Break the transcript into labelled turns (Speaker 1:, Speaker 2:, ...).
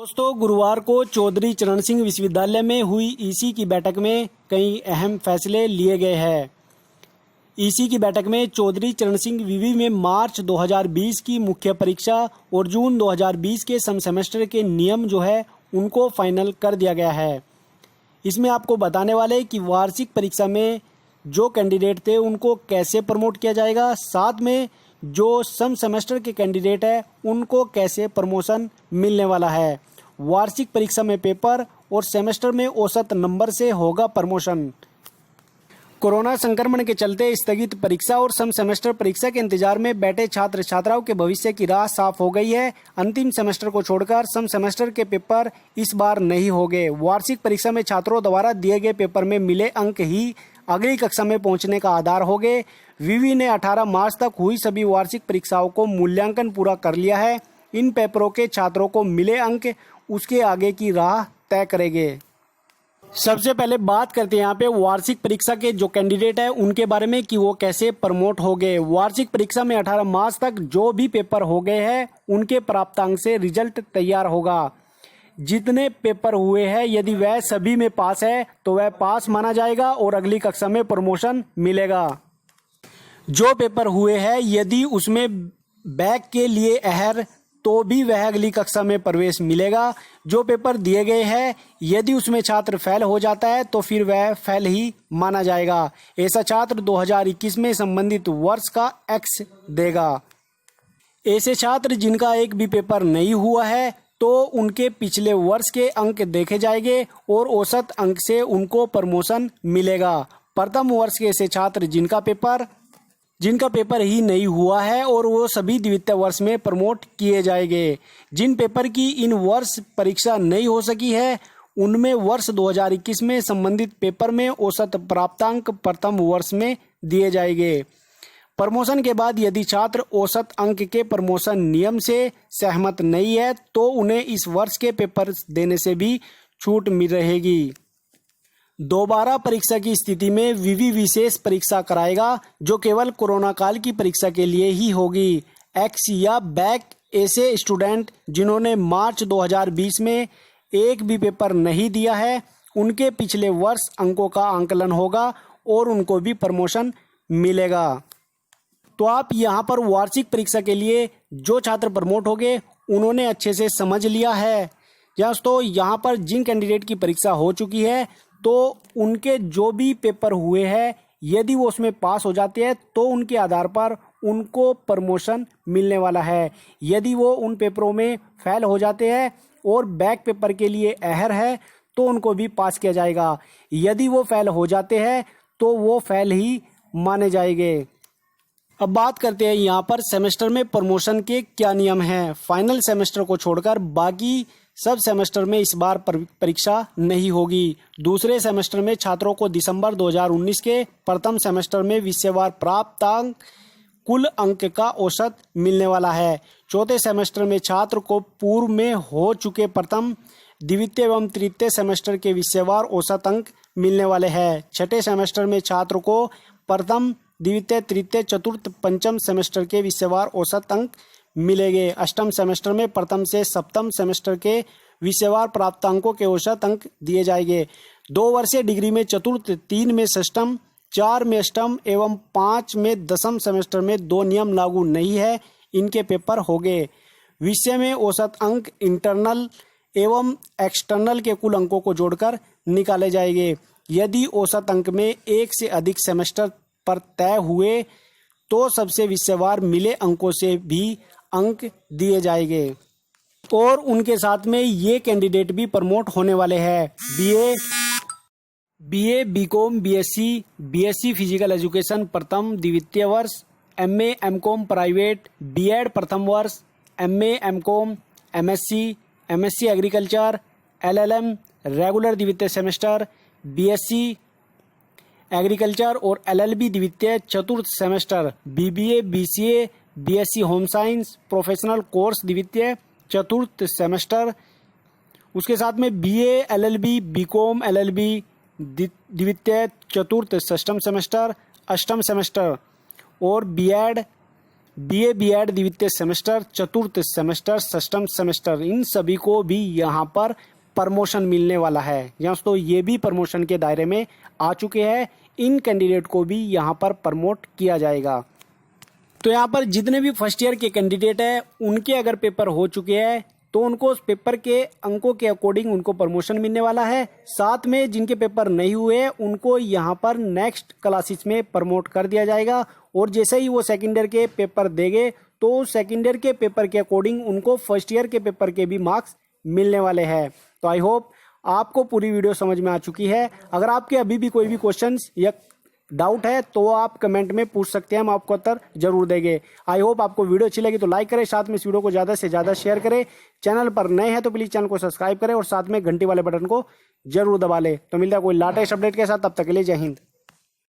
Speaker 1: दोस्तों, गुरुवार को चौधरी चरण सिंह विश्वविद्यालय में हुई ईसी की बैठक में कई अहम फैसले लिए गए हैं। ईसी की बैठक में चौधरी चरण सिंह विवि में मार्च 2020 की मुख्य परीक्षा और जून 2020 के सम सेमेस्टर के नियम जो है उनको फाइनल कर दिया गया है। इसमें आपको बताने वाले कि वार्षिक परीक्षा में जो कैंडिडेट थे उनको कैसे प्रमोट किया जाएगा, साथ में जो सम सेमेस्टर के कैंडिडेट है उनको कैसे प्रमोशन मिलने वाला है। वार्षिक परीक्षा में पेपर और सेमेस्टर में औसत नंबर से होगा प्रमोशन। कोरोना संक्रमण के चलते स्थगित परीक्षा और सम सेमेस्टर परीक्षा के इंतजार में बैठे छात्र छात्राओं के भविष्य की राह साफ हो गई है। अंतिम सेमेस्टर को छोड़कर सम सेमेस्टर के पेपर इस बार नहीं होंगे। वार्षिक परीक्षा में छात्रों द्वारा दिए गए पेपर में मिले अंक ही अगली कक्षा में पहुंचने का आधार होंगे। विवि ने 18 मार्च तक हुई सभी वार्षिक परीक्षाओं को मूल्यांकन पूरा कर लिया है। इन पेपरों के छात्रों को मिले अंक उसके आगे की राह तय करेंगे। सबसे पहले बात करते हैं यहाँ पे वार्षिक परीक्षा के जो कैंडिडेट है उनके बारे में कि वो कैसे प्रमोट हो गए। वार्षिक परीक्षा में 18 मार्च तक जो भी पेपर हो गए हैं उनके प्राप्तांक से रिजल्ट तैयार होगा। जितने पेपर हुए हैं यदि वह सभी में पास है तो वह पास माना जाएगा और अगली कक्षा में प्रमोशन मिलेगा। जो पेपर हुए हैं यदि उसमें बैक के लिए अहर तो भी वह अगली कक्षा में प्रवेश मिलेगा। जो पेपर दिए गए हैं यदि उसमें छात्र फेल हो जाता है तो फिर वह फेल ही माना जाएगा। ऐसा छात्र 2021 में संबंधित वर्ष का एक्स देगा। ऐसे छात्र जिनका एक भी पेपर नहीं हुआ है तो उनके पिछले वर्ष के अंक देखे जाएंगे और औसत अंक से उनको प्रमोशन मिलेगा। प्रथम वर्ष के ऐसे छात्र जिनका पेपर ही नहीं हुआ है और वो सभी द्वितीय वर्ष में प्रमोट किए जाएंगे। जिन पेपर की इन वर्ष परीक्षा नहीं हो सकी है उनमें वर्ष 2021 में संबंधित पेपर में औसत प्राप्तांक प्रथम वर्ष में दिए जाएंगे। प्रमोशन के बाद यदि छात्र औसत अंक के प्रमोशन नियम से सहमत नहीं है तो उन्हें इस वर्ष के पेपर देने से भी छूट मिल रहेगी। दोबारा परीक्षा की स्थिति में विवि विशेष परीक्षा कराएगा जो केवल कोरोना काल की परीक्षा के लिए ही होगी। एक्स या बैक ऐसे स्टूडेंट जिन्होंने मार्च 2020 में एक भी पेपर नहीं दिया है उनके पिछले वर्ष अंकों का आंकलन होगा और उनको भी प्रमोशन मिलेगा। तो आप यहाँ पर वार्षिक परीक्षा के लिए जो छात्र प्रमोट हो गए उन्होंने अच्छे से समझ लिया है। दोस्तों, यहाँ पर जिन कैंडिडेट की परीक्षा हो चुकी है तो उनके जो भी पेपर हुए हैं यदि वो उसमें पास हो जाते हैं तो उनके आधार पर उनको प्रमोशन मिलने वाला है। यदि वो उन पेपरों में फेल हो जाते हैं और बैक पेपर के लिए अहर है तो उनको भी पास किया जाएगा। यदि वो फेल हो जाते हैं तो वो फेल ही माने जाएंगे। अब बात करते हैं यहाँ पर सेमेस्टर में प्रमोशन के क्या नियम हैं। फाइनल सेमेस्टर को छोड़कर बाकी सब सेमेस्टर में इस बार परीक्षा नहीं होगी। दूसरे सेमेस्टर में छात्रों को दिसंबर 2019 के प्रथम सेमेस्टर में विषयवार प्राप्तांक कुल अंक का औसत मिलने वाला है। चौथे सेमेस्टर में छात्र को पूर्व में हो चुके प्रथम, द्वितीय एवं तृतीय सेमेस्टर के विषयवार औसत अंक मिलने वाले हैं। छठे सेमेस्टर में छात्र को प्रथम, द्वितीय, तृतीय, चतुर्थ, पंचम सेमेस्टर के विषयवार औसत अंक मिलेंगे। अष्टम सेमेस्टर में प्रथम से सप्तम सेमेस्टर के विषयवार प्राप्तांकों के औसत अंक दिए जाएंगे। 2 वर्षीय डिग्री में चतुर्थ, 3 में षष्टम, 4 में अष्टम एवं 5 में दसम सेमेस्टर में 2 नियम लागू नहीं है, इनके पेपर होंगे। विषय में औसत अंक इंटरनल एवं एक्सटर्नल के कुल अंकों को जोड़कर निकाले जाएंगे। यदि औसत अंक में एक से अधिक सेमेस्टर पर तय हुए तो सबसे विषयवार मिले अंकों से भी अंक दिए जाएंगे और उनके साथ में ये कैंडिडेट भी प्रमोट होने वाले हैं। BA, BCom, BSc physical education प्रथम, द्वितीय वर्ष, एमए, एमकॉम प्राइवेट, बीएड प्रथम वर्ष, MA, MCom, MSc agriculture, LLM regular द्वितीय सेमेस्टर, बीएससी एग्रीकल्चर और एलएलबी द्वितीय चतुर्थ semester, BBA, BCA, BSc home science professional course द्वितीय चतुर्थ सेमेस्टर। उसके साथ में बीए, एलएलबी, बीकॉम, एलएलबी द्वितीय चतुर्थ षष्टम सेमेस्टर, अष्टम सेमेस्टर और बीएड बीए बीएड द्वितीय सेमेस्टर, चतुर्थ सेमेस्टर, षष्ठम सेमेस्टर, इन सभी को भी यहाँ पर प्रमोशन मिलने वाला है। दोस्तों ये भी प्रमोशन के दायरे में आ चुके हैं। इन कैंडिडेट को भी यहाँ पर प्रमोट किया जाएगा। तो यहाँ पर जितने भी फर्स्ट ईयर के कैंडिडेट हैं उनके अगर पेपर हो चुके हैं तो उनको उस पेपर के अंकों के अकॉर्डिंग उनको प्रमोशन मिलने वाला है। साथ में जिनके पेपर नहीं हुए उनको यहाँ पर नेक्स्ट क्लासेस में प्रमोट कर दिया जाएगा। और जैसे ही वो सेकेंड ईयर के पेपर देंगे तो सेकेंड ईयर के पेपर के अकॉर्डिंग उनको फर्स्ट ईयर के पेपर के भी मार्क्स मिलने वाले हैं। तो आई होप आपको पूरी वीडियो समझ में आ चुकी है। अगर आपके अभी भी कोई भी क्वेश्चंस या डाउट है तो आप कमेंट में पूछ सकते हैं, हम आपको उत्तर जरूर देंगे। आई होप आपको वीडियो अच्छी लगी तो लाइक करें, साथ में इस वीडियो को ज़्यादा से ज़्यादा शेयर करें। चैनल पर नए हैं तो प्लीज़ चैनल को सब्सक्राइब करें और साथ में घंटी वाले बटन को जरूर दबा लें। तो मिलता है कोई लेटेस्ट अपडेट के साथ, तब तक के लिए जय हिंद।